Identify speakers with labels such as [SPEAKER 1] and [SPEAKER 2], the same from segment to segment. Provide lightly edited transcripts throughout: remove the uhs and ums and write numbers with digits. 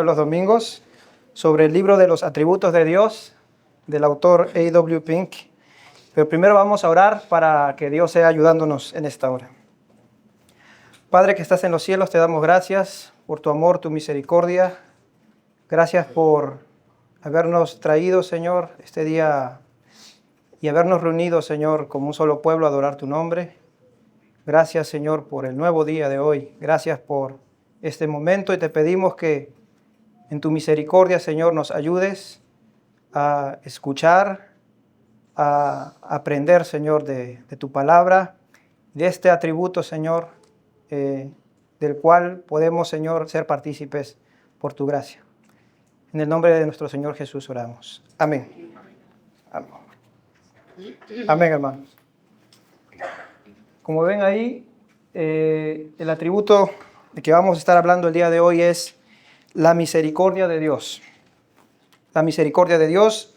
[SPEAKER 1] Los domingos sobre el libro de los atributos de Dios del autor A.W. Pink. Pero primero vamos a orar para que Dios sea ayudándonos en esta hora. Padre que estás en los cielos, te damos gracias por tu amor, tu misericordia. Gracias por habernos traído, Señor, este día y habernos reunido, Señor, como un solo pueblo a adorar tu nombre. Gracias, Señor, por el nuevo día de hoy. Gracias por este momento y te pedimos que en tu misericordia, Señor, nos ayudes a escuchar, a aprender, Señor, de tu palabra, de este atributo, Señor, del cual podemos, Señor, ser partícipes por tu gracia. En el nombre de nuestro Señor Jesús oramos. Amén. Amén, amén, hermanos. Como ven ahí, el atributo de que vamos a estar hablando el día de hoy es la misericordia de Dios. La misericordia de Dios,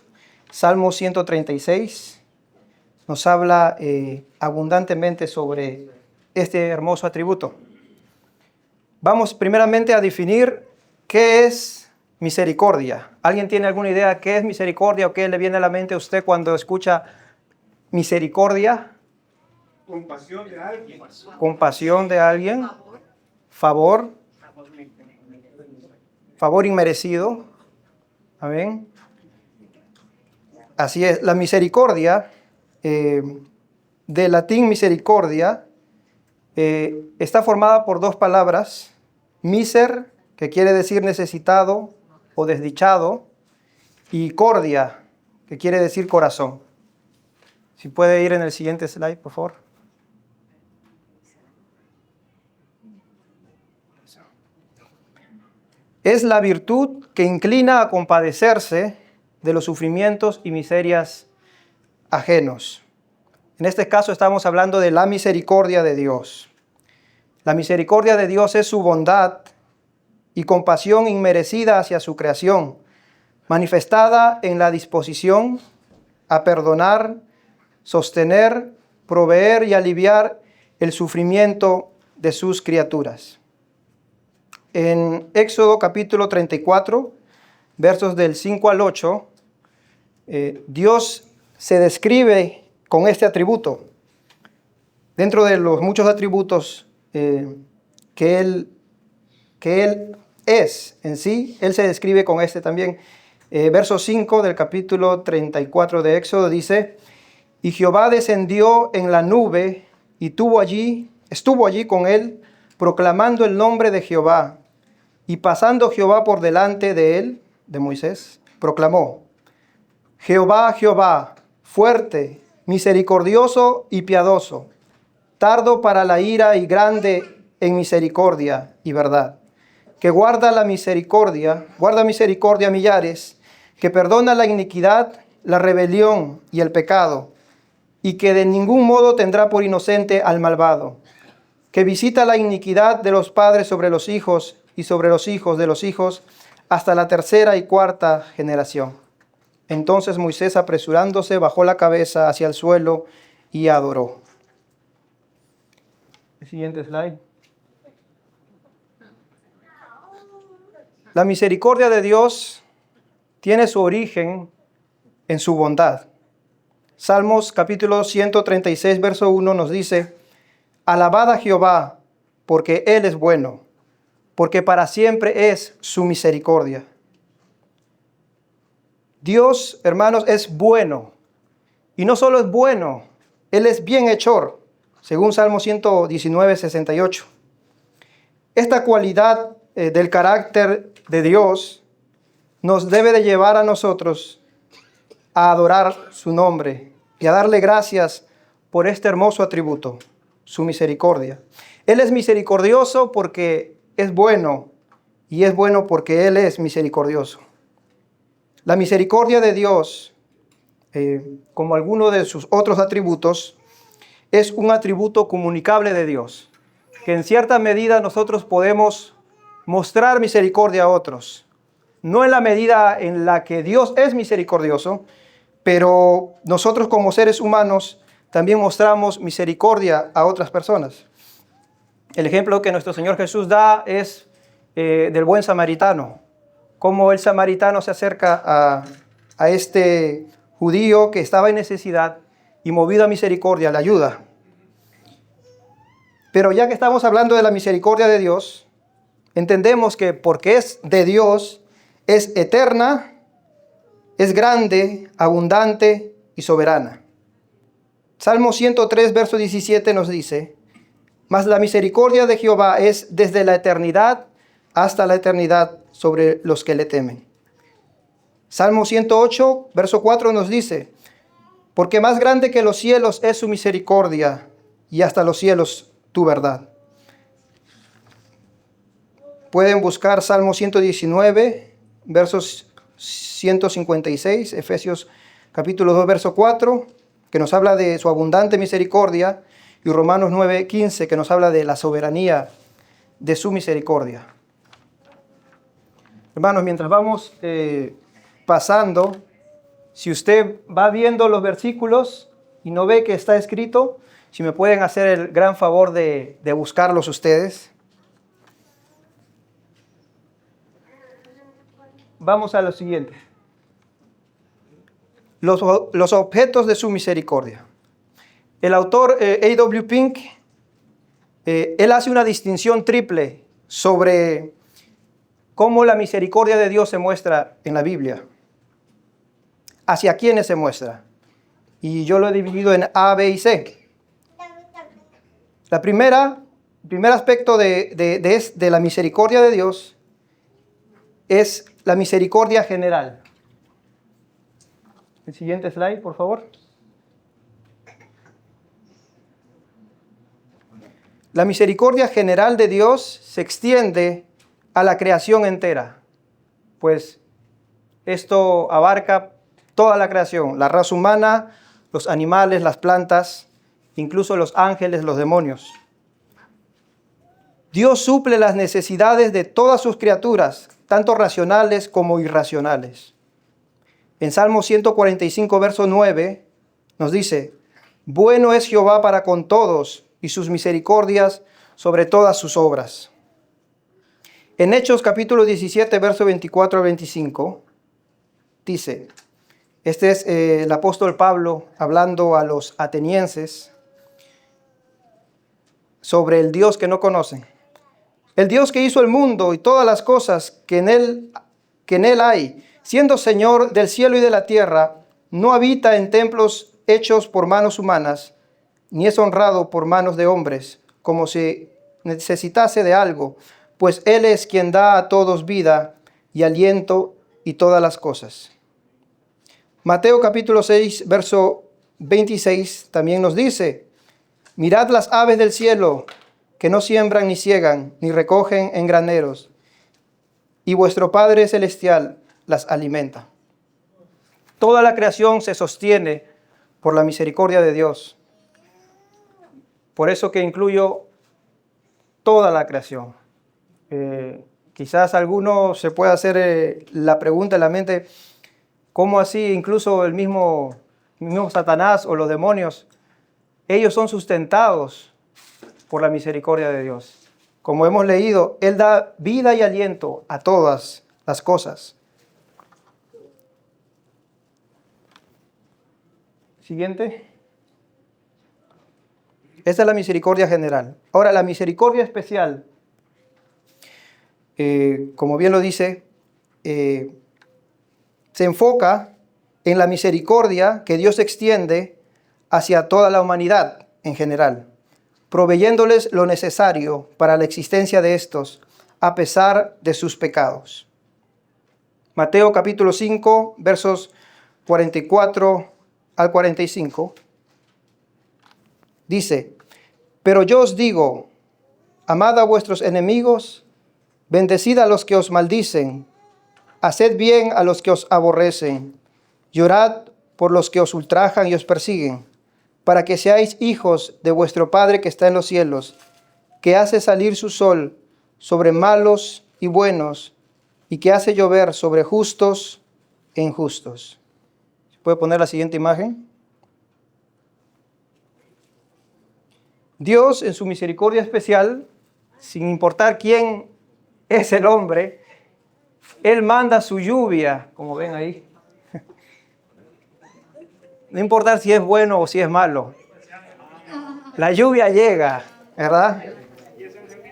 [SPEAKER 1] Salmo 136, nos habla abundantemente sobre este hermoso atributo. Vamos primeramente a definir qué es misericordia. ¿Alguien tiene alguna idea qué es misericordia o qué le viene a la mente a usted cuando escucha misericordia?
[SPEAKER 2] Compasión de alguien.
[SPEAKER 1] Compasión de alguien. Favor. Favor inmerecido. Amén. Así es. La misericordia, de latín misericordia, está formada por dos palabras. Miser, que quiere decir necesitado o desdichado, y cordia, que quiere decir corazón. Si puede ir en el siguiente slide, por favor. Es la virtud que inclina a compadecerse de los sufrimientos y miserias ajenos. En este caso estamos hablando de la misericordia de Dios. La misericordia de Dios es su bondad y compasión inmerecida hacia su creación, manifestada en la disposición a perdonar, sostener, proveer y aliviar el sufrimiento de sus criaturas. En Éxodo capítulo 34, versos del 5 al 8, Dios se describe con este atributo. Dentro de los muchos atributos que Él es en sí, Él se describe con este también. Verso 5 del capítulo 34 de Éxodo dice: Y Jehová descendió en la nube y estuvo allí con él, proclamando el nombre de Jehová. Y pasando Jehová por delante de él, de Moisés, proclamó: Jehová, Jehová, fuerte, misericordioso y piadoso, tardo para la ira y grande en misericordia y verdad, que guarda misericordia a millares, que perdona la iniquidad, la rebelión y el pecado, y que de ningún modo tendrá por inocente al malvado, que visita la iniquidad de los padres sobre los hijos y sobre los hijos de los hijos, hasta la tercera y cuarta generación. Entonces Moisés, apresurándose, bajó la cabeza hacia el suelo y adoró. El siguiente slide. La misericordia de Dios tiene su origen en su bondad. Salmos capítulo 136, verso 1 nos dice: Alabad a Jehová, porque Él es bueno, porque para siempre es su misericordia. Dios, hermanos, es bueno. Y no solo es bueno, Él es bienhechor, según Salmo 119, 68. Esta cualidad del carácter de Dios nos debe de llevar a nosotros a adorar su nombre y a darle gracias por este hermoso atributo, su misericordia. Él es misericordioso porque es bueno, y es bueno porque Él es misericordioso. La misericordia de Dios, como alguno de sus otros atributos, es un atributo comunicable de Dios, que en cierta medida nosotros podemos mostrar misericordia a otros. No en la medida en la que Dios es misericordioso, pero nosotros como seres humanos también mostramos misericordia a otras personas. El ejemplo que nuestro Señor Jesús da es del buen samaritano. cómo el samaritano se acerca a este judío que estaba en necesidad y movido a misericordia le ayuda. Pero ya que estamos hablando de la misericordia de Dios, entendemos que porque es de Dios, es eterna, es grande, abundante y soberana. Salmo 103, verso 17 nos dice: mas la misericordia de Jehová es desde la eternidad hasta la eternidad sobre los que le temen. Salmo 108, verso 4 nos dice: porque más grande que los cielos es su misericordia, y hasta los cielos tu verdad. Pueden buscar Salmo 119, versos 156, Efesios capítulo 2, verso 4, que nos habla de su abundante misericordia, y Romanos 9, 15, que nos habla de la soberanía de su misericordia. Hermanos, mientras vamos pasando, si usted va viendo los versículos y no ve que está escrito, si me pueden hacer el gran favor de buscarlos ustedes. Vamos a lo siguiente. Los objetos de su misericordia. El autor A.W. Pink, él hace una distinción triple sobre cómo la misericordia de Dios se muestra en la Biblia. ¿Hacia quiénes se muestra? Y yo lo he dividido en A, B y C. El primer aspecto de la misericordia de Dios es la misericordia general. El siguiente slide, por favor. La misericordia general de Dios se extiende a la creación entera, pues esto abarca toda la creación, la raza humana, los animales, las plantas, incluso los ángeles, los demonios. Dios suple las necesidades de todas sus criaturas, tanto racionales como irracionales. En Salmo 145, verso 9, nos dice: bueno es Jehová para con todos, y sus misericordias sobre todas sus obras. En Hechos capítulo 17, verso 24 al 25, dice, este es el apóstol Pablo hablando a los atenienses sobre el Dios que no conocen. El Dios que hizo el mundo y todas las cosas que en él hay, siendo Señor del cielo y de la tierra, no habita en templos hechos por manos humanas, ni es honrado por manos de hombres, como si necesitase de algo, pues Él es quien da a todos vida y aliento y todas las cosas. Mateo capítulo 6, verso 26 también nos dice: mirad las aves del cielo, que no siembran ni ciegan, ni recogen en graneros, y vuestro Padre Celestial las alimenta. Toda la creación se sostiene por la misericordia de Dios. Por eso que incluyo toda la creación. Quizás alguno se pueda hacer la pregunta en la mente: ¿cómo así incluso el mismo Satanás o los demonios, ellos son sustentados por la misericordia de Dios? Como hemos leído, Él da vida y aliento a todas las cosas. Siguiente. Esta es la misericordia general. Ahora, la misericordia especial, como bien lo dice, se enfoca en la misericordia que Dios extiende hacia toda la humanidad en general, proveyéndoles lo necesario para la existencia de estos, a pesar de sus pecados. Mateo capítulo 5, versos 44 al 45. Dice: pero yo os digo, amad a vuestros enemigos, bendecid a los que os maldicen, haced bien a los que os aborrecen, llorad por los que os ultrajan y os persiguen, para que seáis hijos de vuestro Padre que está en los cielos, que hace salir su sol sobre malos y buenos, y que hace llover sobre justos e injustos. ¿Se puede poner la siguiente imagen? Dios, en su misericordia especial, sin importar quién es el hombre, Él manda su lluvia, como ven ahí. No importa si es bueno o si es malo. La lluvia llega, ¿verdad?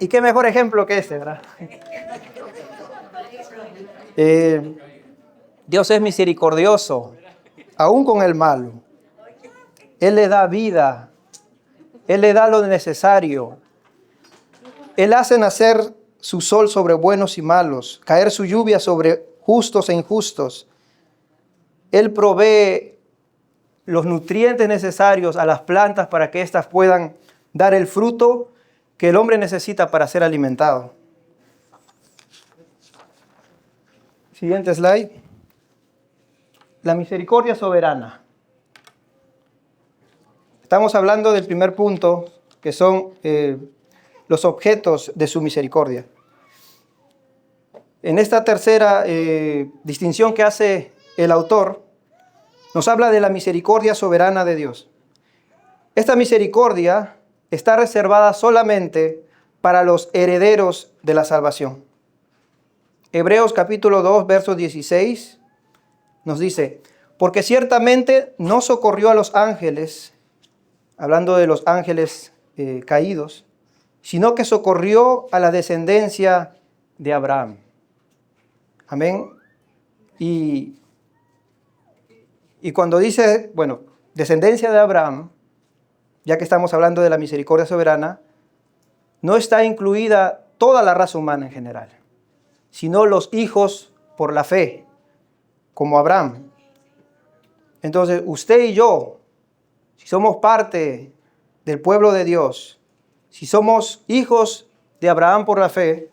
[SPEAKER 1] Y qué mejor ejemplo que este, ¿verdad? Dios es misericordioso, aún con el malo. Él le da vida. Él le da lo necesario. Él hace nacer su sol sobre buenos y malos, caer su lluvia sobre justos e injustos. Él provee los nutrientes necesarios a las plantas para que éstas puedan dar el fruto que el hombre necesita para ser alimentado. Siguiente slide. La misericordia soberana. Estamos hablando del primer punto, que son los objetos de su misericordia. En esta tercera distinción que hace el autor, nos habla de la misericordia soberana de Dios. Esta misericordia está reservada solamente para los herederos de la salvación. Hebreos capítulo 2, verso 16 nos dice, porque ciertamente no socorrió a los ángeles, hablando de los ángeles caídos, sino que socorrió a la descendencia de Abraham. Amén. Y cuando dice, bueno, descendencia de Abraham, ya que estamos hablando de la misericordia soberana, no está incluida toda la raza humana en general, sino los hijos por la fe, como Abraham. Entonces, usted y yo, si somos parte del pueblo de Dios, si somos hijos de Abraham por la fe,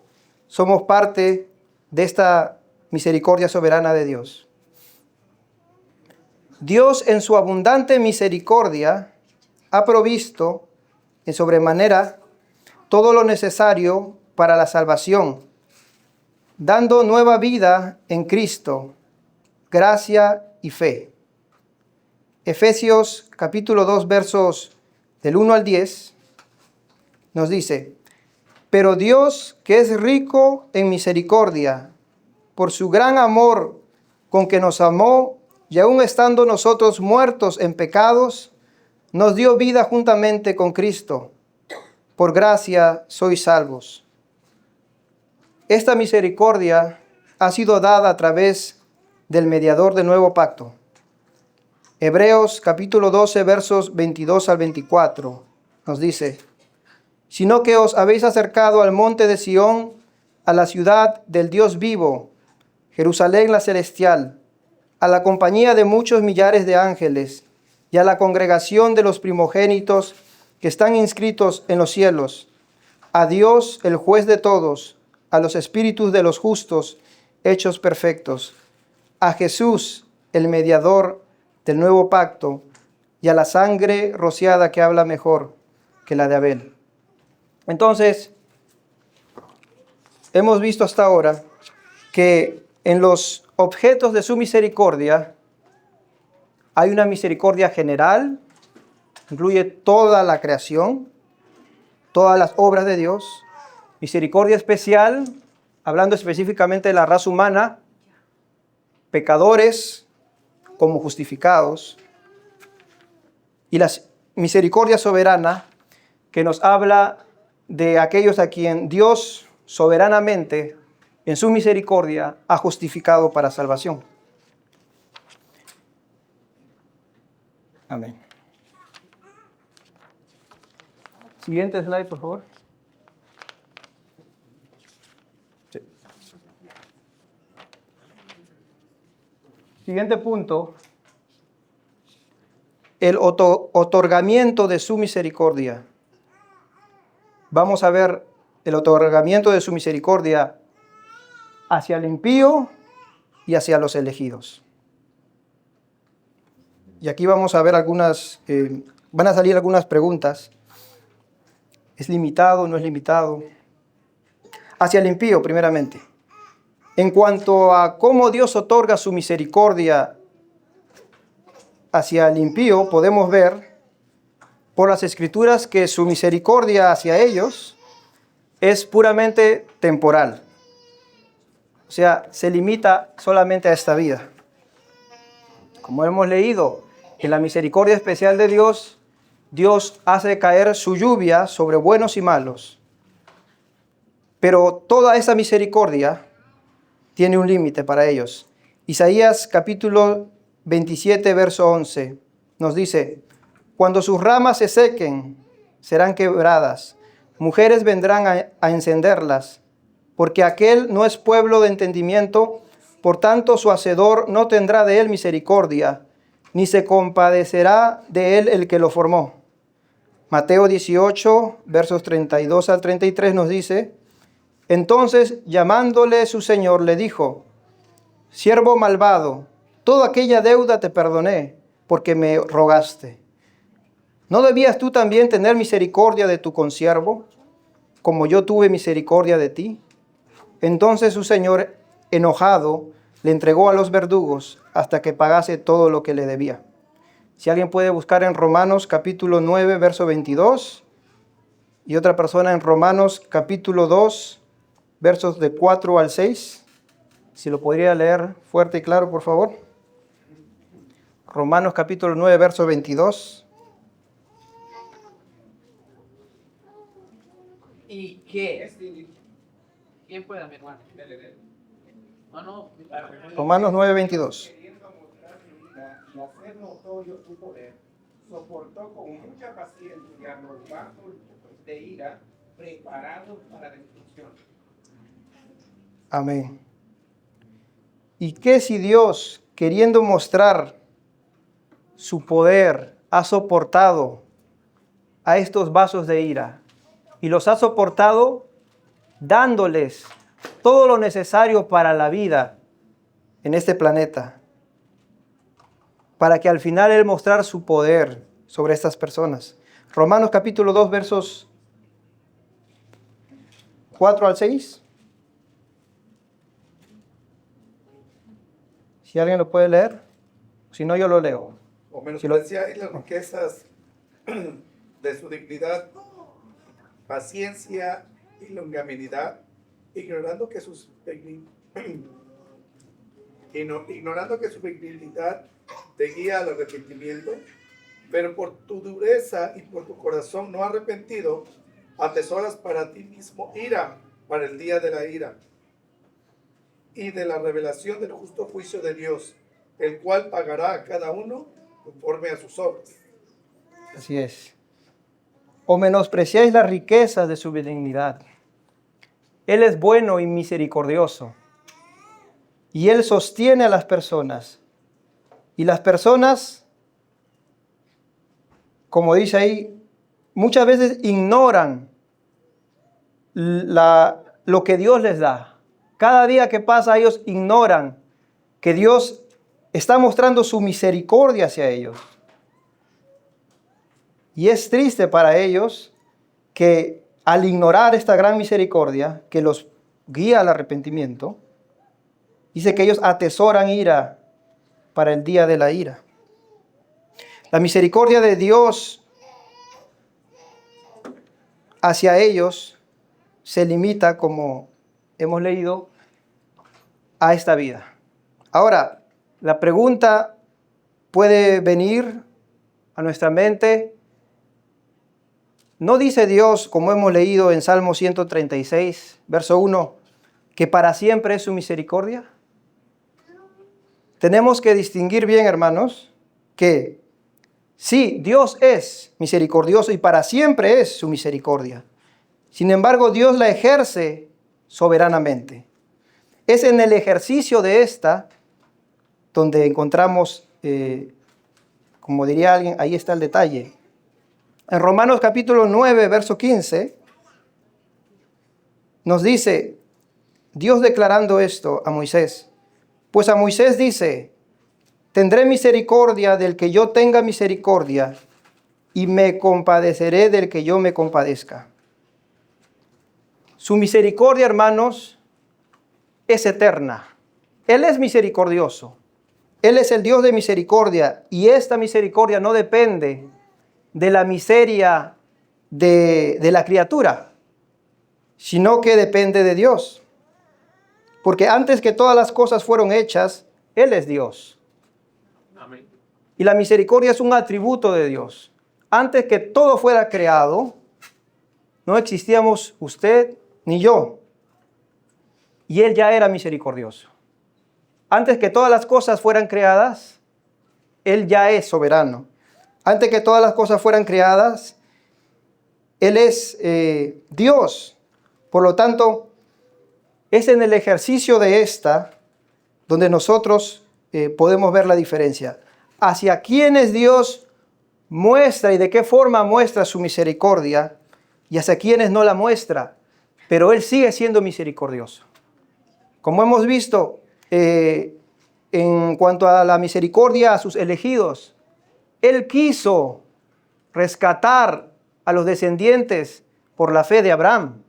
[SPEAKER 1] somos parte de esta misericordia soberana de Dios. Dios en su abundante misericordia ha provisto en sobremanera todo lo necesario para la salvación, dando nueva vida en Cristo, gracia y fe. Efesios capítulo 2 versos del 1 al 10 nos dice, pero Dios, que es rico en misericordia, por su gran amor con que nos amó, y aun estando nosotros muertos en pecados, nos dio vida juntamente con Cristo. Por gracia sois salvos. Esta misericordia ha sido dada a través del mediador del nuevo pacto. Hebreos capítulo 12 versos 22 al 24 nos dice, sino que os habéis acercado al monte de Sión, a la ciudad del Dios vivo, Jerusalén la celestial, a la compañía de muchos millares de ángeles y a la congregación de los primogénitos que están inscritos en los cielos, a Dios el juez de todos, a los espíritus de los justos hechos perfectos, a Jesús el mediador del nuevo pacto y a la sangre rociada que habla mejor que la de Abel. Entonces, hemos visto hasta ahora que en los objetos de su misericordia hay una misericordia general, incluye toda la creación, todas las obras de Dios, misericordia especial, hablando específicamente de la raza humana, pecadores como justificados, y la misericordia soberana que nos habla de aquellos a quien Dios soberanamente en su misericordia ha justificado para salvación. Amén. Siguiente slide, por favor. Sí. Siguiente punto. El otorgamiento de su misericordia. Vamos a ver el otorgamiento de su misericordia hacia el impío y hacia los elegidos. Y aquí vamos a ver van a salir algunas preguntas. ¿Es limitado? ¿No es limitado? Hacia el impío, primeramente. En cuanto a cómo Dios otorga su misericordia hacia el impío, podemos ver por las Escrituras que su misericordia hacia ellos es puramente temporal. O sea, se limita solamente a esta vida. Como hemos leído, en la misericordia especial de Dios, Dios hace caer su lluvia sobre buenos y malos. Pero toda esa misericordia tiene un límite para ellos. Isaías capítulo 27, verso 11, nos dice: cuando sus ramas se sequen, serán quebradas. Mujeres vendrán a encenderlas, porque aquel no es pueblo de entendimiento, por tanto su hacedor no tendrá de él misericordia, ni se compadecerá de él el que lo formó. Mateo 18, versos 32 al 33 nos dice: entonces, llamándole su señor, le dijo: siervo malvado, toda aquella deuda te perdoné, porque me rogaste. ¿No debías tú también tener misericordia de tu consiervo, como yo tuve misericordia de ti? Entonces su señor, enojado, le entregó a los verdugos hasta que pagase todo lo que le debía. Si alguien puede buscar en Romanos capítulo 9, verso 22, y otra persona en Romanos capítulo 2, versos de 4 al 6. Si lo podría leer fuerte y claro, por favor. Romanos capítulo 9, verso 22.
[SPEAKER 3] ¿Y qué? ¿Quién puede, mi hermano? No.
[SPEAKER 1] Romanos 9, 22.
[SPEAKER 2] Queriendo mostrar su ira y hacer notorio su poder, soportó con mucha paciencia los vasos de ira preparados para destrucción.
[SPEAKER 1] Amén. ¿Y qué si Dios, queriendo mostrar su poder, ha soportado a estos vasos de ira? Y los ha soportado dándoles todo lo necesario para la vida en este planeta, para que al final Él mostrar su poder sobre estas personas. Romanos capítulo 2, versos 4 al 6. Si alguien lo puede leer, si no yo lo leo.
[SPEAKER 4] O menospreciáis las riquezas de su dignidad, paciencia y longanimidad, ignorando que su benignidad te guía al arrepentimiento, pero por tu dureza y por tu corazón no arrepentido, atesoras para ti mismo ira para el día de la ira y de la revelación del justo juicio de Dios, el cual pagará a cada uno conforme a sus obras.
[SPEAKER 1] Así es. O menospreciáis las riquezas de su benignidad. Él es bueno y misericordioso, y Él sostiene a las personas. Y las personas, como dice ahí, muchas veces ignoran lo que Dios les da. Cada día que pasa ellos ignoran que Dios está mostrando su misericordia hacia ellos. Y es triste para ellos que al ignorar esta gran misericordia que los guía al arrepentimiento, dice que ellos atesoran ira para el día de la ira. La misericordia de Dios hacia ellos se limita, como hemos leído, a esta vida. Ahora, la pregunta puede venir a nuestra mente. ¿No dice Dios, como hemos leído en Salmo 136, verso 1, que para siempre es su misericordia? Tenemos que distinguir bien, hermanos, que sí, Dios es misericordioso y para siempre es su misericordia. Sin embargo, Dios la ejerce soberanamente. Es en el ejercicio de esta donde encontramos, como diría alguien, ahí está el detalle. En Romanos capítulo 9, verso 15, nos dice Dios declarando esto a Moisés. Pues a Moisés dice: tendré misericordia del que yo tenga misericordia, y me compadeceré del que yo me compadezca. Su misericordia, hermanos, es eterna. Él es misericordioso. Él es el Dios de misericordia, y esta misericordia no depende de la miseria de la criatura, sino que depende de Dios. Porque antes que todas las cosas fueron hechas, Él es Dios.
[SPEAKER 3] Amén.
[SPEAKER 1] Y la misericordia es un atributo de Dios. Antes que todo fuera creado, no existíamos usted ni yo. Y Él ya era misericordioso. Antes que todas las cosas fueran creadas, Él ya es soberano. Antes que todas las cosas fueran creadas, Él es Dios. Por lo tanto, es en el ejercicio de esta donde nosotros podemos ver la diferencia. Hacia quienes Dios muestra y de qué forma muestra su misericordia y hacia quienes no la muestra. Pero Él sigue siendo misericordioso. Como hemos visto, en cuanto a la misericordia a sus elegidos, Él quiso rescatar a los descendientes por la fe de Abraham.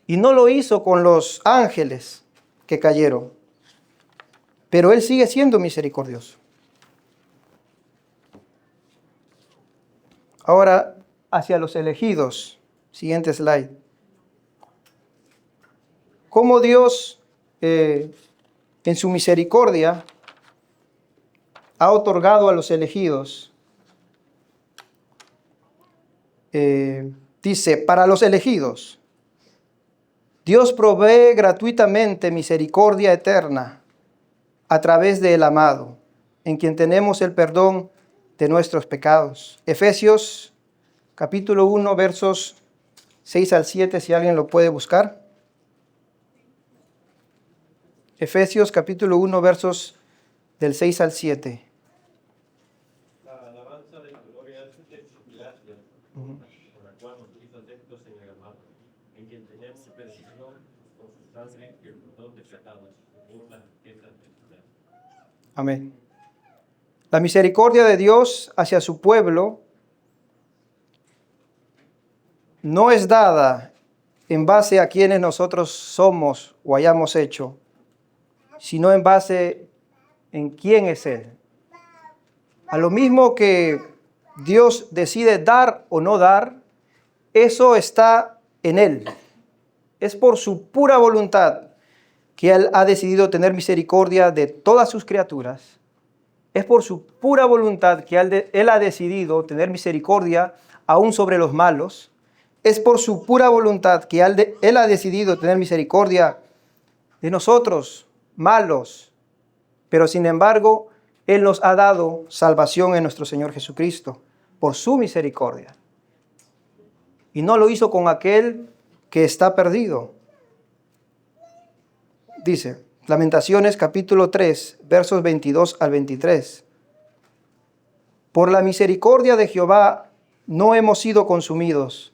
[SPEAKER 1] Y no lo hizo con los ángeles que cayeron. Pero Él sigue siendo misericordioso. Ahora, hacia los elegidos. Siguiente slide. Cómo Dios, en su misericordia, ha otorgado a los elegidos. Dice, para los elegidos, Dios provee gratuitamente misericordia eterna a través del amado, en quien tenemos el perdón de nuestros pecados. Efesios capítulo 1, versos 6 al 7, si alguien lo puede buscar. Efesios capítulo 1, versos del 6 al 7.
[SPEAKER 5] La alabanza de tu gloria es tu gracia, por la cual nos hizo aceptos en el amado, en quien tenemos redención por su sangre y el perdón de pecados, según las riquezas de su gracia.
[SPEAKER 1] Amén. La misericordia de Dios hacia su pueblo no es dada en base a quienes nosotros somos o hayamos hecho, sino en base en quién es Él. A lo mismo que Dios decide dar o no dar, eso está en Él. Es por su pura voluntad que Él ha decidido tener misericordia de todas sus criaturas. Es por su pura voluntad que Él ha decidido tener misericordia aún sobre los malos. Es por su pura voluntad que Él ha decidido tener misericordia de nosotros, malos. Pero sin embargo, Él nos ha dado salvación en nuestro Señor Jesucristo por su misericordia. Y no lo hizo con aquel que está perdido. Dice, Lamentaciones capítulo 3, versos 22 al 23. Por la misericordia de Jehová no hemos sido consumidos,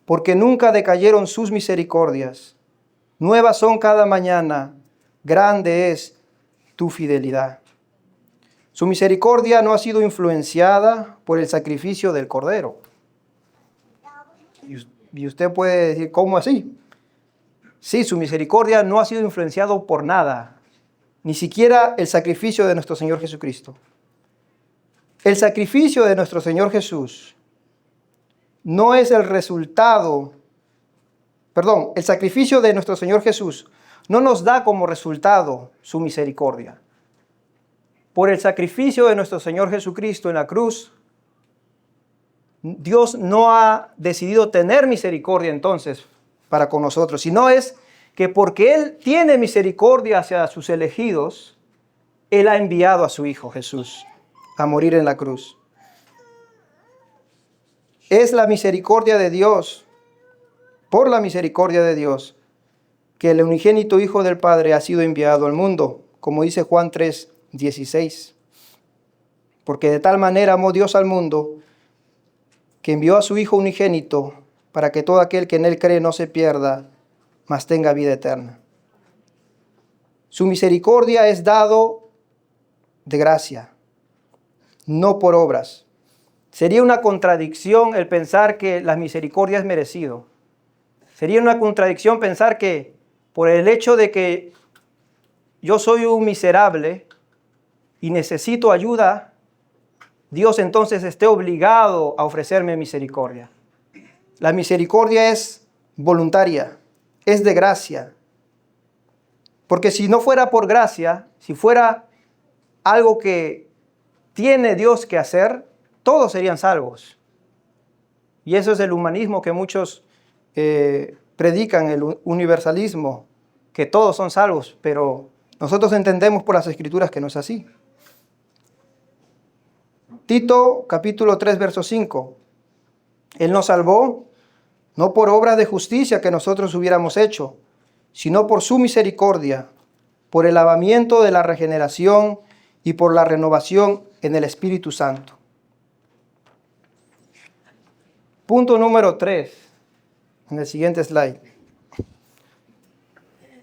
[SPEAKER 1] porque nunca decayeron sus misericordias. Nuevas son cada mañana, grande es tu fidelidad. Su misericordia no ha sido influenciada por el sacrificio del Cordero. Y usted puede decir, ¿cómo así? Sí, su misericordia no ha sido influenciado por nada, ni siquiera el sacrificio de nuestro Señor Jesucristo. El sacrificio de nuestro Señor Jesús no es el resultado, el sacrificio de nuestro Señor Jesús no nos da como resultado su misericordia. Por el sacrificio de nuestro Señor Jesucristo en la cruz, Dios no ha decidido tener misericordia entonces para con nosotros, sino es que porque Él tiene misericordia hacia sus elegidos, Él ha enviado a su Hijo Jesús a morir en la cruz. Es la misericordia de Dios, por la misericordia de Dios, que el unigénito Hijo del Padre ha sido enviado al mundo, como dice Juan 3, 16. Porque de tal manera amó Dios al mundo, que envió a su Hijo unigénito, para que todo aquel que en Él cree no se pierda, mas tenga vida eterna. Su misericordia es dado de gracia, no por obras. Sería una contradicción el pensar que la misericordia es merecido. Sería una contradicción pensar que por el hecho de que yo soy un miserable y necesito ayuda, Dios entonces esté obligado a ofrecerme misericordia. La misericordia es voluntaria, es de gracia. Porque si no fuera por gracia, si fuera algo que tiene Dios que hacer, todos serían salvos. Y eso es el humanismo que muchos predican, el universalismo, que todos son salvos, pero nosotros entendemos por las Escrituras que no es así. Tito capítulo 3, verso 5. Él nos salvó no por obras de justicia que nosotros hubiéramos hecho, sino por su misericordia, por el lavamiento de la regeneración y por la renovación en el Espíritu Santo. Punto número 3, en el siguiente slide.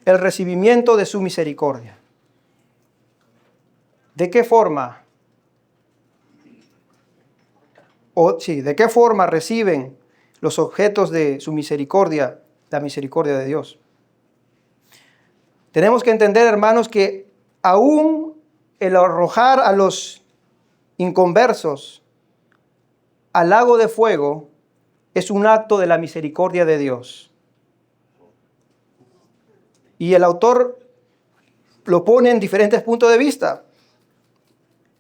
[SPEAKER 1] El recibimiento de su misericordia. ¿De qué forma? ¿De qué forma reciben los objetos de su misericordia, la misericordia de Dios? Tenemos que entender, hermanos, que aún el arrojar a los inconversos al lago de fuego es un acto de la misericordia de Dios. Y el autor lo pone en diferentes puntos de vista.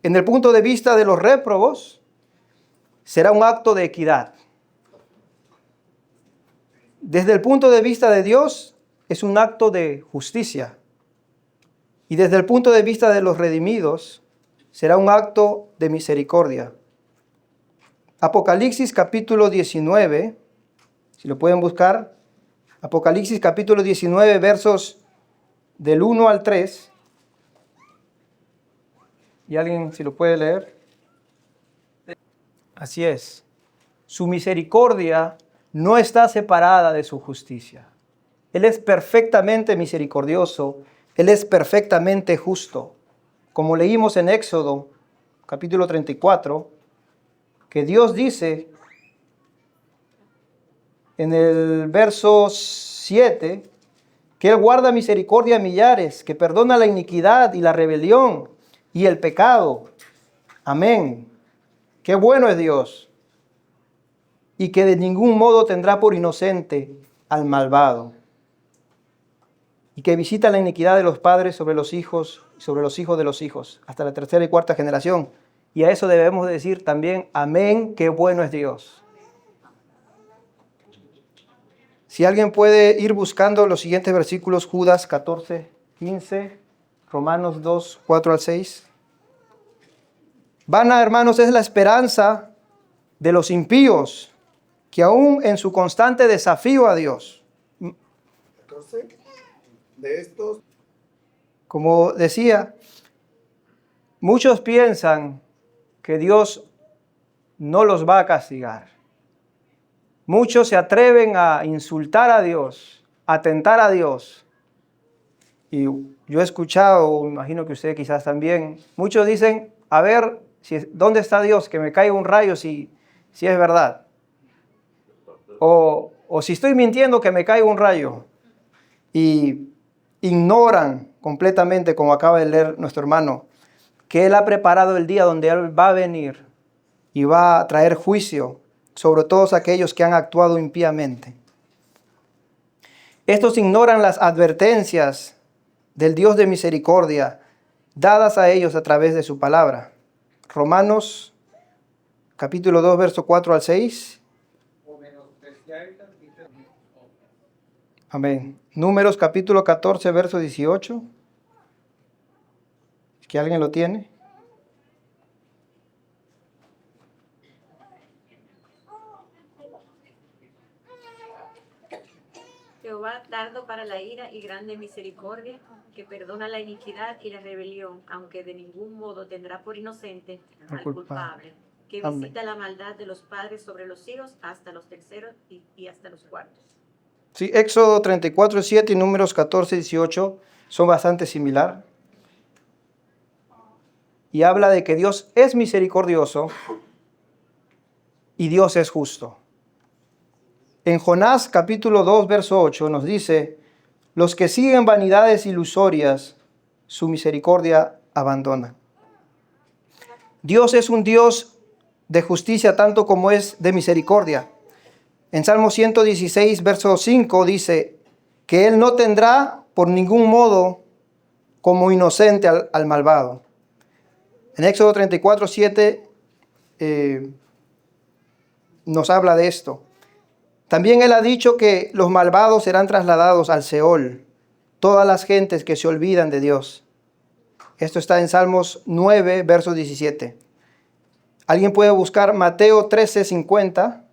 [SPEAKER 1] En el punto de vista de los réprobos, será un acto de equidad. Desde el punto de vista de Dios, es un acto de justicia. Y desde el punto de vista de los redimidos, será un acto de misericordia. Apocalipsis capítulo 19, si lo pueden buscar, Apocalipsis capítulo 19, versos del 1 al 3. ¿Y alguien si lo puede leer? Así es. Su misericordia no está separada de su justicia. Él es perfectamente misericordioso. Él es perfectamente justo. Como leímos en Éxodo, capítulo 34, que Dios dice en el verso 7, que Él guarda misericordia a millares, que perdona la iniquidad y la rebelión y el pecado. Amén. Qué bueno es Dios. Y que de ningún modo tendrá por inocente al malvado. Y que visita la iniquidad de los padres sobre los hijos de los hijos, hasta la tercera y cuarta generación. Y a eso debemos decir también, amén, qué bueno es Dios. Si alguien puede ir buscando los siguientes versículos, Judas 14, 15, Romanos 2, 4 al 6. Vana, hermanos, es la esperanza de los impíos, que aún en su constante desafío a Dios.
[SPEAKER 4] 14. De estos.
[SPEAKER 1] Como decía, muchos piensan que Dios no los va a castigar. Muchos se atreven a insultar a Dios, a tentar a Dios. Y yo he escuchado, imagino que usted quizás también, muchos dicen, a ver, ¿dónde está Dios? Que me caiga un rayo si es verdad. O si estoy mintiendo, que me caiga un rayo. Y ignoran completamente, como acaba de leer nuestro hermano, que Él ha preparado el día donde Él va a venir y va a traer juicio sobre todos aquellos que han actuado impíamente. Estos ignoran las advertencias del Dios de misericordia dadas a ellos a través de su palabra. Romanos capítulo 2, verso 4 al 6. Amén. Números capítulo 14, verso 18. ¿Es que alguien lo tiene?
[SPEAKER 6] Jehová tardo para la ira y grande misericordia, que perdona la iniquidad y la rebelión, aunque de ningún modo tendrá por inocente al culpable, que visita la maldad de los padres sobre los hijos hasta los terceros y hasta los cuartos.
[SPEAKER 1] Sí, Éxodo 34, 7 y Números 14, 18 son bastante similares. Y habla de que Dios es misericordioso y Dios es justo. En Jonás capítulo 2, verso 8 nos dice, los que siguen vanidades ilusorias, su misericordia abandonan. Dios es un Dios de justicia tanto como es de misericordia. En Salmo 116, verso 5 dice que Él no tendrá por ningún modo como inocente al malvado. En Éxodo 34, 7 nos habla de esto. También él ha dicho que los malvados serán trasladados al Seol, todas las gentes que se olvidan de Dios. Esto está en Salmos 9, verso 17. ¿Alguien puede buscar Mateo 13, 50?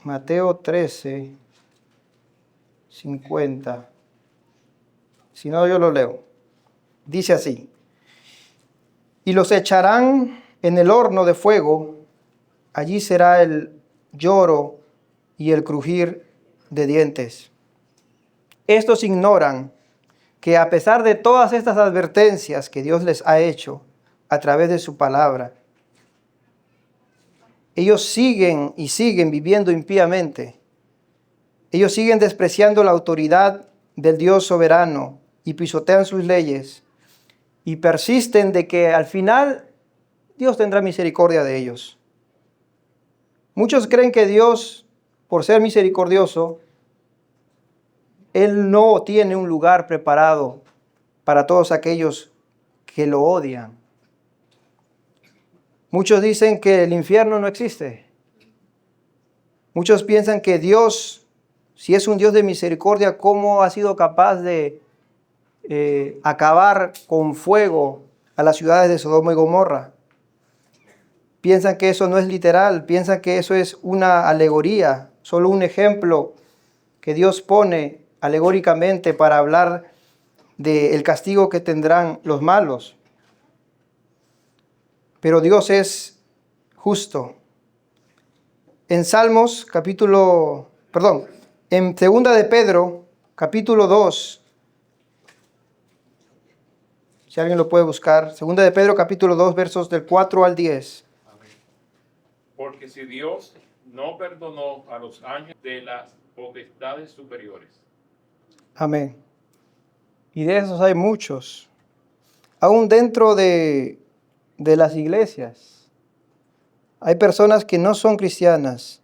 [SPEAKER 1] Mateo 13, 50. Si no, yo lo leo. Dice así: y los echarán en el horno de fuego, allí será el lloro y el crujir de dientes. Estos ignoran que a pesar de todas estas advertencias que Dios les ha hecho a través de su palabra, ellos siguen y siguen viviendo impíamente. Ellos siguen despreciando la autoridad del Dios soberano y pisotean sus leyes y persisten de que al final Dios tendrá misericordia de ellos. Muchos creen que Dios, por ser misericordioso, Él no tiene un lugar preparado para todos aquellos que lo odian. Muchos dicen que el infierno no existe. Muchos piensan que Dios, si es un Dios de misericordia, ¿cómo ha sido capaz de acabar con fuego a las ciudades de Sodoma y Gomorra? Piensan que eso no es literal, piensan que eso es una alegoría, solo un ejemplo que Dios pone alegóricamente para hablar del castigo que tendrán los malos. Pero Dios es justo. En en 2 de Pedro, capítulo 2, si alguien lo puede buscar, 2 de Pedro, capítulo 2, versos del 4 al 10.
[SPEAKER 7] Porque si Dios no perdonó a los ángeles de las potestades superiores.
[SPEAKER 1] Amén. Y de esos hay muchos. Aún dentro de las iglesias hay personas que no son cristianas,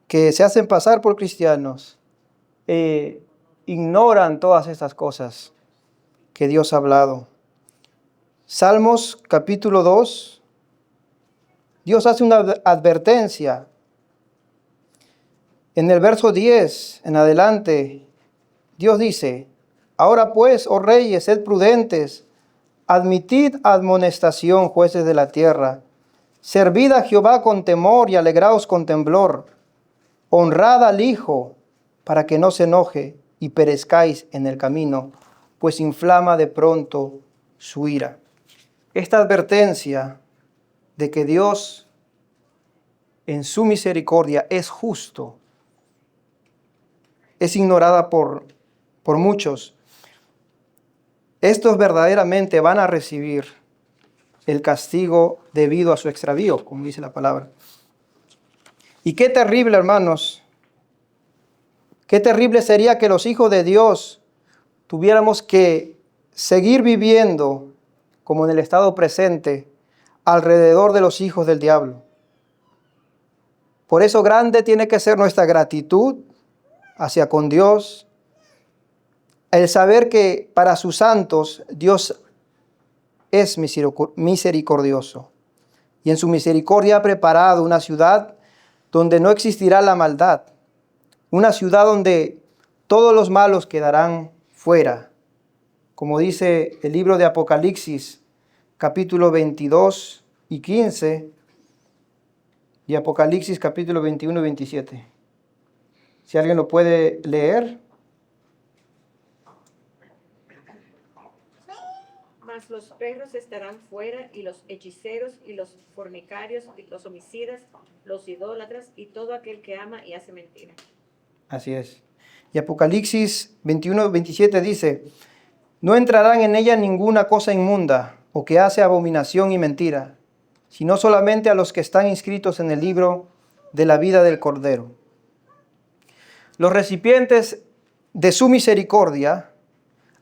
[SPEAKER 1] que se hacen pasar por cristianos, ignoran todas estas cosas que Dios ha hablado. Salmos capítulo 2, Dios hace una advertencia. En el verso 10 en adelante, Dios dice: ahora pues, oh reyes, sed prudentes, admitid admonestación, jueces de la tierra. Servid a Jehová con temor y alegraos con temblor. Honrad al Hijo, para que no se enoje y perezcáis en el camino, pues inflama de pronto su ira. Esta advertencia de que Dios en su misericordia es justo es ignorada por muchos. Estos verdaderamente van a recibir el castigo debido a su extravío, como dice la palabra. Y qué terrible, hermanos, qué terrible sería que los hijos de Dios tuviéramos que seguir viviendo como en el estado presente alrededor de los hijos del diablo. Por eso grande tiene que ser nuestra gratitud hacia con Dios, el saber que para sus santos Dios es misericordioso y en su misericordia ha preparado una ciudad donde no existirá la maldad, una ciudad donde todos los malos quedarán fuera, como dice el libro de Apocalipsis, capítulo 22 y 15, y Apocalipsis capítulo 21 y 27. Si alguien lo puede leer.
[SPEAKER 6] Mas los perros estarán fuera, y los hechiceros, y los fornicarios, y los homicidas, los idólatras, y todo aquel que ama y hace mentira.
[SPEAKER 1] Así es. Y Apocalipsis 21, 27 dice: no entrarán en ella ninguna cosa inmunda, o que hace abominación y mentira, sino solamente a los que están inscritos en el libro de la vida del Cordero. Los recipientes de su misericordia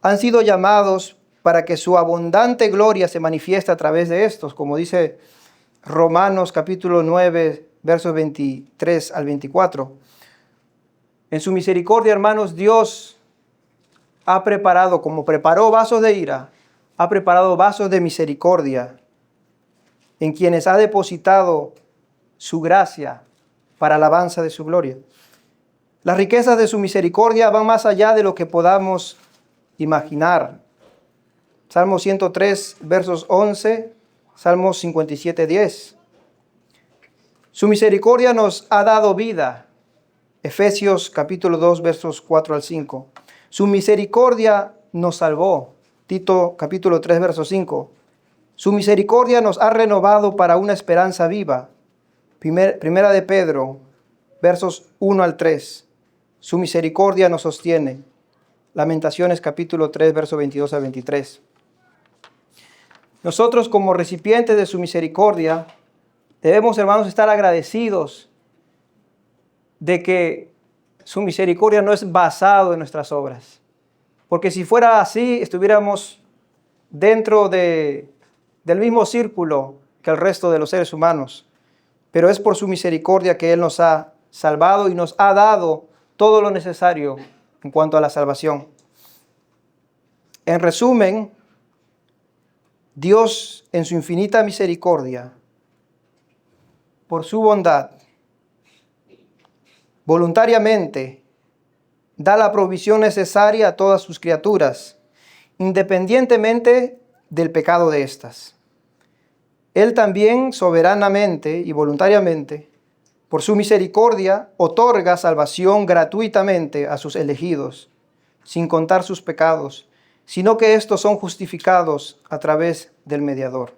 [SPEAKER 1] han sido llamados para que su abundante gloria se manifieste a través de estos, como dice Romanos capítulo 9, versos 23 al 24. En su misericordia, hermanos, Dios ha preparado, como preparó vasos de ira, ha preparado vasos de misericordia en quienes ha depositado su gracia para alabanza de su gloria. Las riquezas de su misericordia van más allá de lo que podamos imaginar. Salmo 103, versos 11, Salmo 57, 10. Su misericordia nos ha dado vida. Efesios capítulo 2, versos 4 al 5. Su misericordia nos salvó. Tito capítulo 3, verso 5. Su misericordia nos ha renovado para una esperanza viva. Primera de Pedro, versos 1 al 3. Su misericordia nos sostiene. Lamentaciones capítulo 3, verso 22 al 23. Nosotros como recipientes de su misericordia debemos, hermanos, estar agradecidos de que su misericordia no es basado en nuestras obras. Porque si fuera así, estuviéramos dentro del mismo círculo que el resto de los seres humanos. Pero es por su misericordia que Él nos ha salvado y nos ha dado todo lo necesario en cuanto a la salvación. En resumen, Dios en su infinita misericordia, por su bondad, voluntariamente da la provisión necesaria a todas sus criaturas, independientemente del pecado de éstas. Él también soberanamente y voluntariamente, por su misericordia, otorga salvación gratuitamente a sus elegidos, sin contar sus pecados, sino que estos son justificados a través del mediador.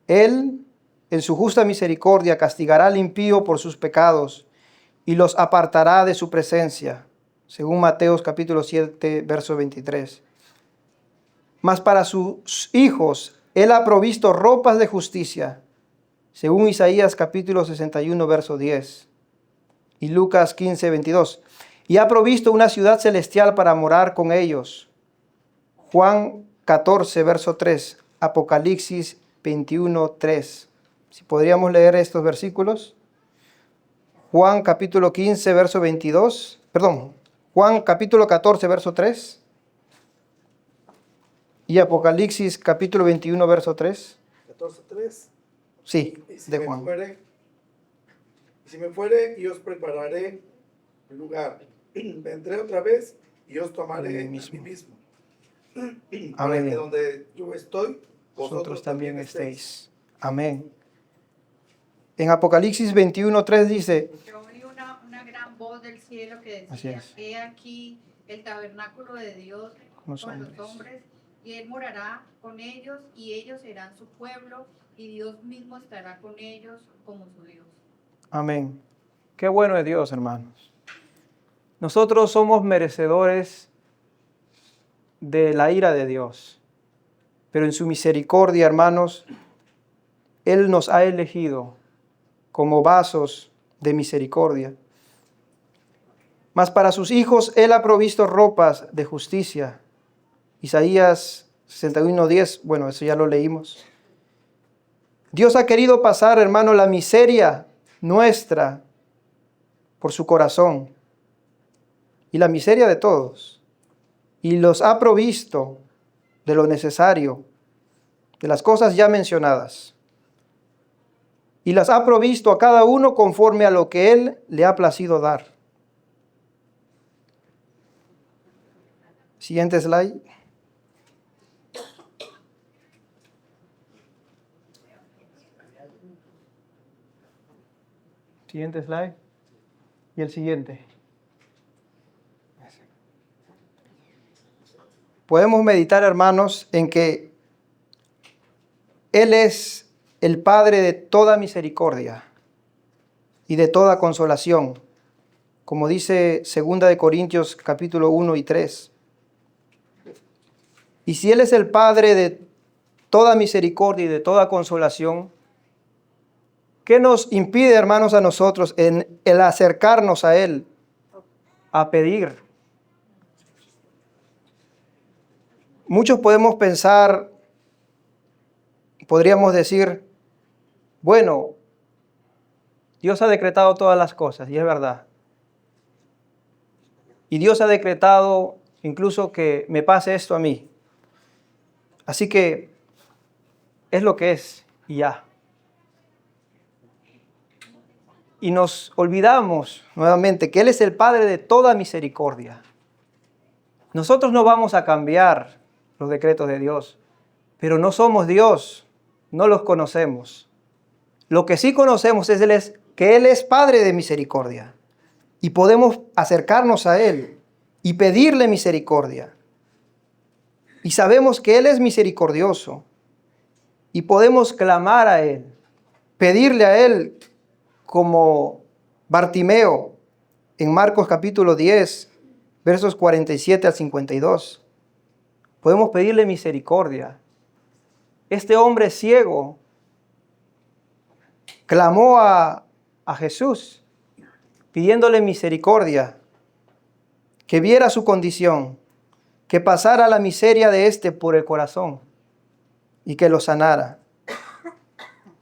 [SPEAKER 1] Él, en su justa misericordia, castigará al impío por sus pecados y los apartará de su presencia, según Mateos capítulo 7, verso 23. Mas para sus hijos Él ha provisto ropas de justicia, según Isaías capítulo 61, verso 10, y Lucas 15, 22. Y ha provisto una ciudad celestial para morar con ellos. Juan 14, verso 3, Apocalipsis 21, 3. Si podríamos leer estos versículos. Juan capítulo 15, verso 22. Juan capítulo 14, verso 3. Y Apocalipsis capítulo 21, verso 3.
[SPEAKER 4] 14, 3.
[SPEAKER 1] Sí,
[SPEAKER 4] Si
[SPEAKER 1] de Juan.
[SPEAKER 4] me fuere, y os prepararé un lugar. Vendré otra vez y os tomaré a mí mismo. Para que donde yo estoy,
[SPEAKER 1] vosotros también estéis. Amén. En Apocalipsis 21, 3 dice:
[SPEAKER 8] Yo oí una gran voz del cielo que
[SPEAKER 1] Así
[SPEAKER 8] decía:
[SPEAKER 1] es.
[SPEAKER 8] He aquí el tabernáculo de Dios
[SPEAKER 1] Con los
[SPEAKER 8] con
[SPEAKER 1] hombres.
[SPEAKER 8] los hombres, y Él morará con ellos, y ellos serán su pueblo, y Dios mismo estará con ellos como su Dios.
[SPEAKER 1] Amén. Qué bueno es Dios, hermanos. Nosotros somos merecedores de la ira de Dios, pero en su misericordia, hermanos, Él nos ha elegido como vasos de misericordia. Mas para sus hijos Él ha provisto ropas de justicia. Isaías 61:10, bueno, eso ya lo leímos. Dios ha querido pasar, hermano, la miseria nuestra por su corazón y la miseria de todos. Y los ha provisto de lo necesario, de las cosas ya mencionadas. Y las ha provisto a cada uno conforme a lo que Él le ha placido dar. Siguiente slide. Siguiente slide. Y el siguiente. Podemos meditar, hermanos, en que Él es el Padre de toda misericordia y de toda consolación, como dice 2 Corintios capítulo 1 y 3. Y si Él es el Padre de toda misericordia y de toda consolación, ¿qué nos impide, hermanos, a nosotros en el acercarnos a Él, a pedir? Muchos podemos pensar, podríamos decir, bueno, Dios ha decretado todas las cosas, y es verdad. Y Dios ha decretado incluso que me pase esto a mí. Así que es lo que es y ya. Y nos olvidamos nuevamente que Él es el Padre de toda misericordia. Nosotros no vamos a cambiar los decretos de Dios, pero no somos Dios, no los conocemos. Lo que sí conocemos es que Él es Padre de misericordia y podemos acercarnos a Él y pedirle misericordia. Y sabemos que Él es misericordioso y podemos clamar a Él, pedirle a Él como Bartimeo en Marcos capítulo 10, versos 47 al 52. Podemos pedirle misericordia. Este hombre ciego clamó a Jesús pidiéndole misericordia, que viera su condición, que pasara la miseria de éste por el corazón y que lo sanara.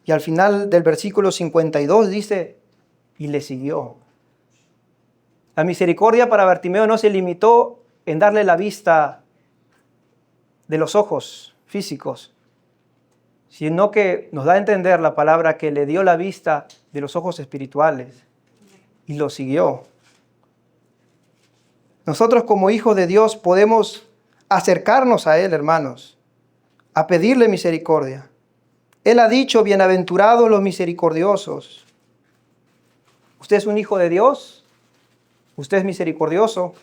[SPEAKER 1] Y al final del versículo 52 dice, y le siguió. La misericordia para Bartimeo no se limitó en darle la vista de los ojos físicos, sino que nos da a entender la palabra que le dio la vista de los ojos espirituales y lo siguió. Nosotros como hijos de Dios podemos acercarnos a Él, hermanos, a pedirle misericordia. Él ha dicho, bienaventurados los misericordiosos. ¿Usted es un hijo de Dios? ¿Usted es misericordioso?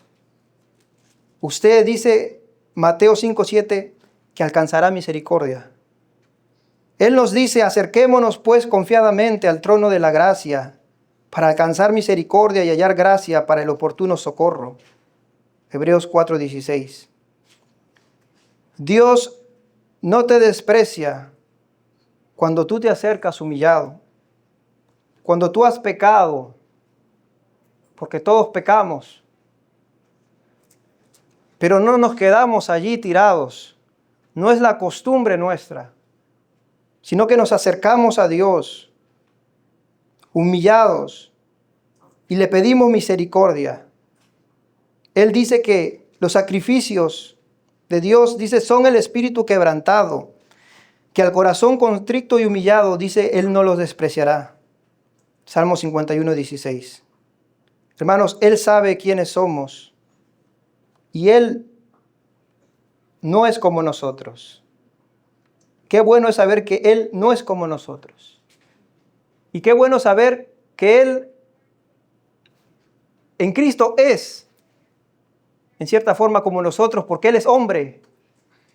[SPEAKER 1] Usted dice, Mateo 5:7, que alcanzará misericordia. Él nos dice, acerquémonos pues confiadamente al trono de la gracia para alcanzar misericordia y hallar gracia para el oportuno socorro. Hebreos 4:16. Dios no te desprecia cuando tú te acercas humillado, cuando tú has pecado, porque todos pecamos, pero no nos quedamos allí tirados. No es la costumbre nuestra, sino que nos acercamos a Dios, humillados, y le pedimos misericordia. Él dice que los sacrificios de Dios, dice, son el espíritu quebrantado, que al corazón contrito y humillado, dice, Él no los despreciará. Salmo 51:16. Hermanos, Él sabe quiénes somos y Él no es como nosotros. Qué bueno es saber que Él no es como nosotros. Y qué bueno saber que Él en Cristo es, en cierta forma, como nosotros, porque Él es hombre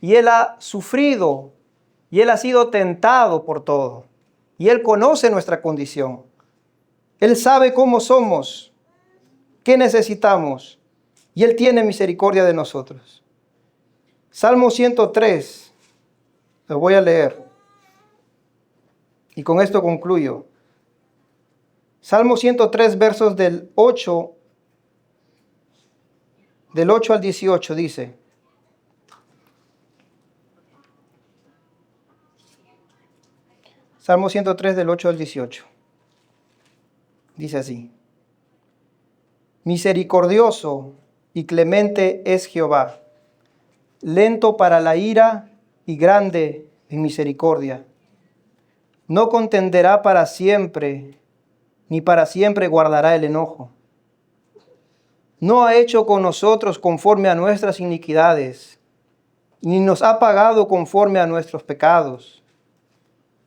[SPEAKER 1] y Él ha sufrido y Él ha sido tentado por todo. Y Él conoce nuestra condición. Él sabe cómo somos, qué necesitamos, y Él tiene misericordia de nosotros. Salmo 103, lo voy a leer, y con esto concluyo. Salmo 103, versos del 8 al 18 dice, Salmo 103 del 8 al 18. Dice así: misericordioso y clemente es Jehová, lento para la ira y grande en misericordia. No contenderá para siempre, ni para siempre guardará el enojo. No ha hecho con nosotros conforme a nuestras iniquidades, ni nos ha pagado conforme a nuestros pecados.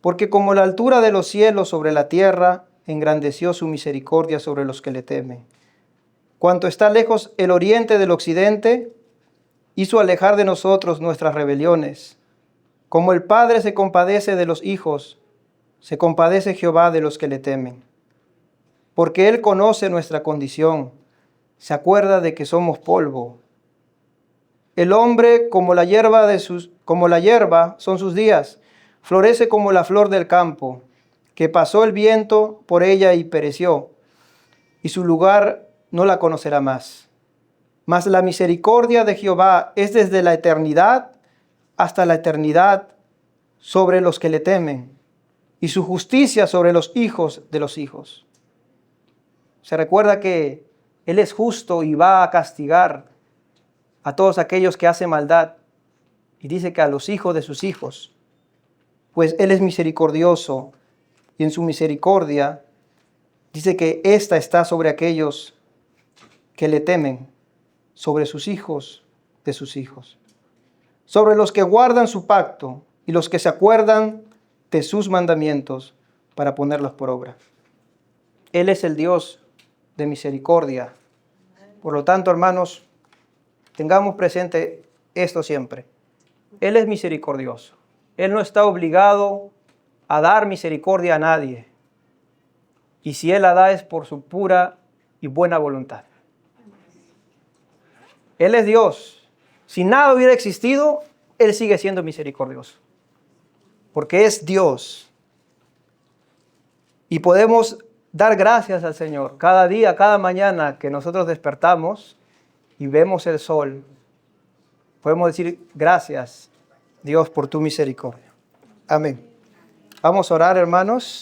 [SPEAKER 1] Porque como la altura de los cielos sobre la tierra, engrandeció su misericordia sobre los que le temen. Cuanto está lejos el oriente del occidente, hizo alejar de nosotros nuestras rebeliones. Como el Padre se compadece de los hijos, se compadece Jehová de los que le temen. Porque Él conoce nuestra condición, se acuerda de que somos polvo. El hombre como la hierba son sus días, florece como la flor del campo, que pasó el viento por ella y pereció, y su lugar no la conocerá más. Mas la misericordia de Jehová es desde la eternidad hasta la eternidad sobre los que le temen, y su justicia sobre los hijos de los hijos. Se recuerda que Él es justo y va a castigar a todos aquellos que hacen maldad. Y dice que a los hijos de sus hijos, pues Él es misericordioso y en su misericordia dice que ésta está sobre aquellos que le temen, sobre sus hijos de sus hijos, sobre los que guardan su pacto y los que se acuerdan de sus mandamientos para ponerlos por obra. Él es el Dios de misericordia. Por lo tanto, hermanos, tengamos presente esto siempre. Él es misericordioso. Él no está obligado a dar misericordia a nadie. Y si Él la da es por su pura y buena voluntad. Él es Dios. Si nada hubiera existido, Él sigue siendo misericordioso. Porque es Dios. Y podemos dar gracias al Señor cada día, cada mañana que nosotros despertamos y vemos el sol. Podemos decir gracias, Dios, por tu misericordia. Amén. Vamos a orar, hermanos.